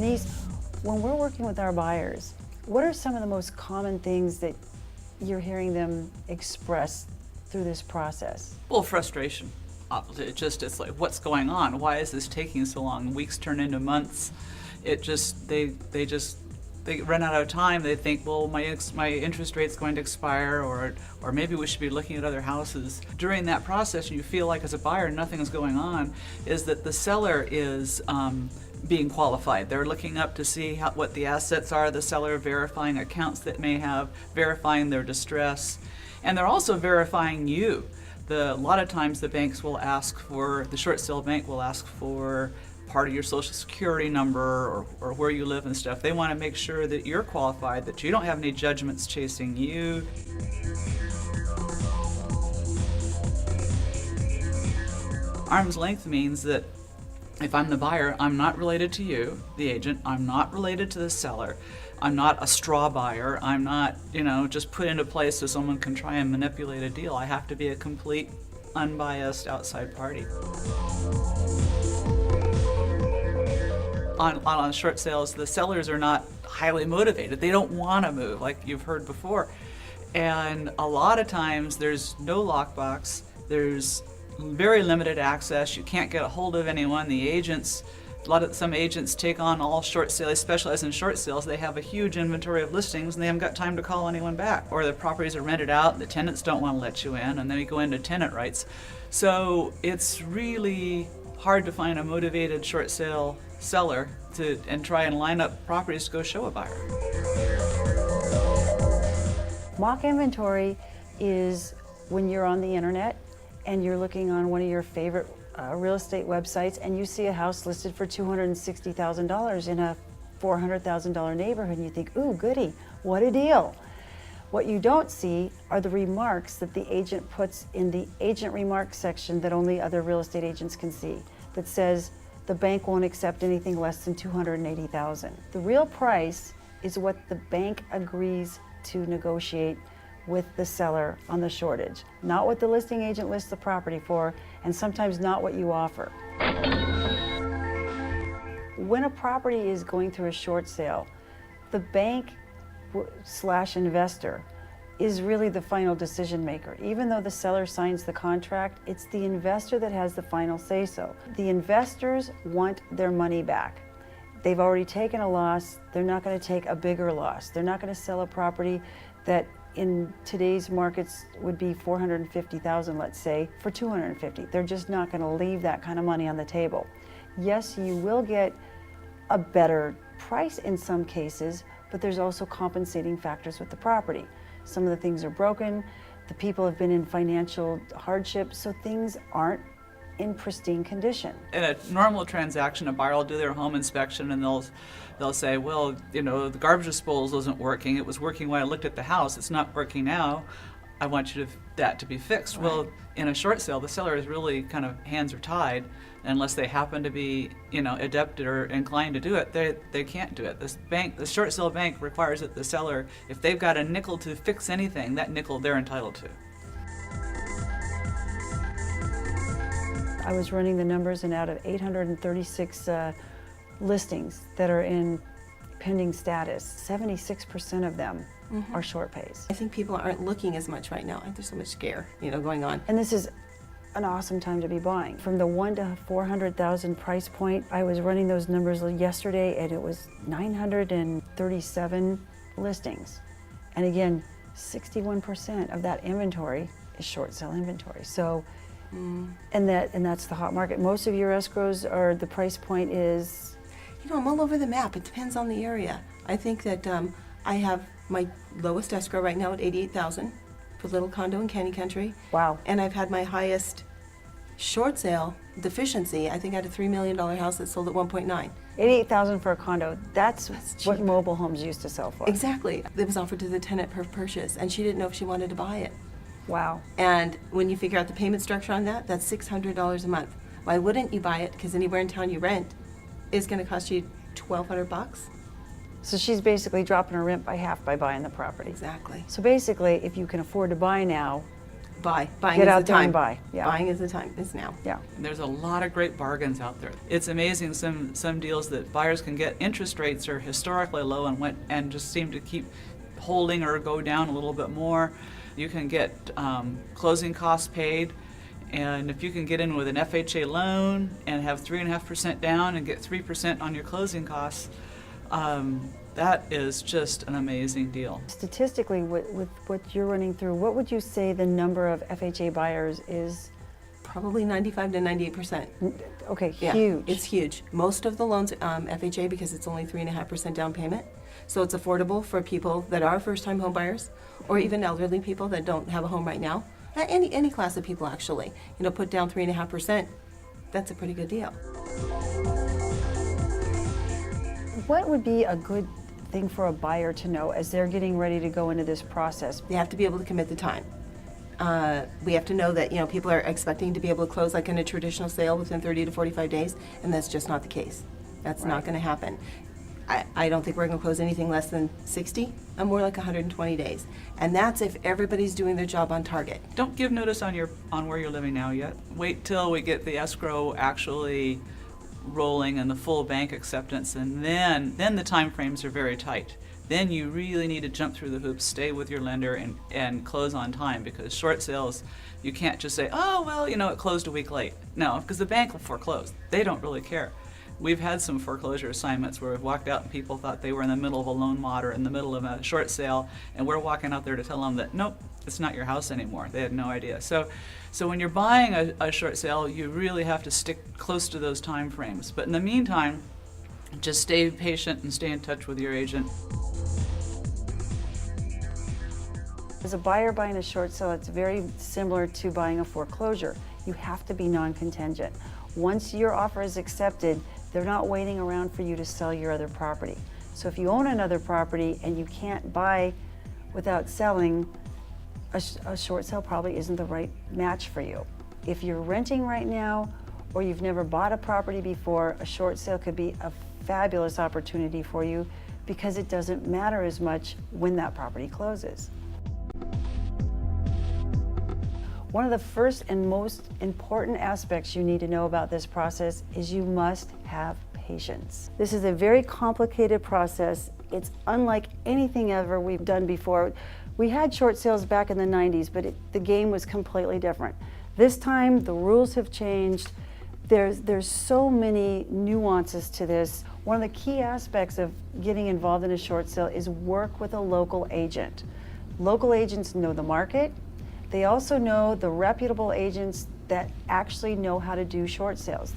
Denise, when we're working with our buyers, what are some of the most common things that you're hearing them express through this process? Well, frustration. It's like, what's going on? Why is this taking so long? Weeks turn into months. They run out of time. They think, well, my interest rate's going to expire, or maybe we should be looking at other houses. During that process, you feel like as a buyer nothing is going on, is that the seller is being qualified. They're looking up to see what the assets are, the seller verifying accounts that may have, verifying their distress, and they're also verifying you. A lot of times the banks will ask for, the short sale bank will ask for part of your social security number or where you live and stuff. They want to make sure that you're qualified, that you don't have any judgments chasing you. Arm's length means that if I'm the buyer, I'm not related to you, the agent, I'm not related to the seller. I'm not a straw buyer. I'm not, just put into place so someone can try and manipulate a deal. I have to be a complete, unbiased outside party. On short sales, the sellers are not highly motivated. They don't want to move, like you've heard before. And a lot of times there's no lockbox. There's very limited access. You can't get a hold of anyone. The agents, some agents take on all short sales, specialize in short sales. They have a huge inventory of listings and they haven't got time to call anyone back. Or the properties are rented out, the tenants don't want to let you in, and then you go into tenant rights. So it's really hard to find a motivated short sale seller and try and line up properties to go show a buyer. Mock inventory is when you're on the internet and you're looking on one of your favorite real estate websites and you see a house listed for $260,000 in a $400,000 neighborhood and you think, ooh, goody, what a deal. What you don't see are the remarks that the agent puts in the agent remarks section that only other real estate agents can see, that says the bank won't accept anything less than $280,000. The real price is what the bank agrees to negotiate with the seller on the shortage, not what the listing agent lists the property for, and sometimes not what you offer. When a property is going through a short sale, the bank / investor is really the final decision maker. Even though the seller signs the contract, it's the investor that has the final say-so. The investors want their money back. They've already taken a loss. They're not going to take a bigger loss. They're not going to sell a property that in today's markets would be $450,000, let's say, for $250,000. They're just not going to leave that kind of money on the table. Yes, you will get a better price in some cases, but there's also compensating factors with the property. Some of the things are broken, the people have been in financial hardship, so things aren't in pristine condition. In a normal transaction, a buyer will do their home inspection and they'll say, well, the garbage disposal isn't working. It was working when I looked at the house. It's not working now. I want that to be fixed. Right. Well, in a short sale, the seller is really kind of hands are tied. Unless they happen to be, adept or inclined to do it, they can't do it. The short sale bank requires that the seller, if they've got a nickel to fix anything, that nickel they're entitled to. I was running the numbers, and out of 836 listings that are in pending status, 76% of them are short pays. I think people aren't looking as much right now. There's so much scare, going on. And this is an awesome time to be buying. From the 1 to 400,000 price point, I was running those numbers yesterday, and it was 937 listings. And again, 61% of that inventory is short sale inventory. So, and that's the hot market. Most of your escrows are, the price point is? I'm all over the map. It depends on the area. I think that I have my lowest escrow right now at $88,000 for little condo in Candy Country. Wow. And I've had my highest short sale deficiency. I think I had a $3 million house that sold at 1.9. $88,000 for a condo. That's what mobile homes used to sell for. Exactly. It was offered to the tenant per purchase, and she didn't know if she wanted to buy it. Wow. And when you figure out the payment structure on that, that's $600 a month. Why wouldn't you buy it? Because anywhere in town you rent is going to cost you $1,200. So she's basically dropping her rent by half by buying the property. Exactly. So basically, if you can afford to buy now, Buy. Buying Get is out the there time. and buy. Yeah. Buying is the time. It's now. Yeah. There's a lot of great bargains out there. It's amazing some deals that buyers can get. Interest rates are historically low and just seem to keep holding or go down a little bit more. You can get closing costs paid, and if you can get in with an FHA loan and have 3.5% down and get 3% on your closing costs, that is just an amazing deal. Statistically, with what you're running through, what would you say the number of FHA buyers is? Probably 95 to 98%. Okay, Yeah, huge. it's huge. Most of the loans, FHA, because it's only 3.5% down payment. So it's affordable for people that are first-time home buyers, or even elderly people that don't have a home right now. Any class of people, actually. You know, put down 3.5%. That's a pretty good deal. What would be a good thing for a buyer to know as they're getting ready to go into this process? They have to be able to commit the time. We have to know that, you know, people are expecting to be able to close like in a traditional sale within 30 to 45 days, and that's just not the case. That's not going to happen. I don't think we're going to close anything less than 60, and more like 120 days. And that's if everybody's doing their job on target. Don't give notice on where you're living now yet. Wait till we get the escrow actually rolling and the full bank acceptance, and then the time frames are very tight. Then you really need to jump through the hoops, stay with your lender, and close on time, because short sales, you can't just say, oh, well, you know, it closed a week late. No, because the bank will foreclose. They don't really care. We've had some foreclosure assignments where we've walked out and people thought they were in the middle of a loan mod or in the middle of a short sale, and we're walking out there to tell them that, nope, it's not your house anymore. They had no idea. So when you're buying a short sale, you really have to stick close to those time frames. But in the meantime, just stay patient and stay in touch with your agent. As a buyer buying a short sale, it's very similar to buying a foreclosure. You have to be non-contingent. Once your offer is accepted, they're not waiting around for you to sell your other property. So if you own another property and you can't buy without selling, a short sale probably isn't the right match for you. If you're renting right now or you've never bought a property before, a short sale could be a fabulous opportunity for you because it doesn't matter as much when that property closes. One of the first and most important aspects you need to know about this process is you must have patience. This is a very complicated process. It's unlike anything ever we've done before. We had short sales back in the 90s, but the game was completely different. This time, the rules have changed. There's so many nuances to this. One of the key aspects of getting involved in a short sale is work with a local agent. Local agents know the market. They also know the reputable agents that actually know how to do short sales.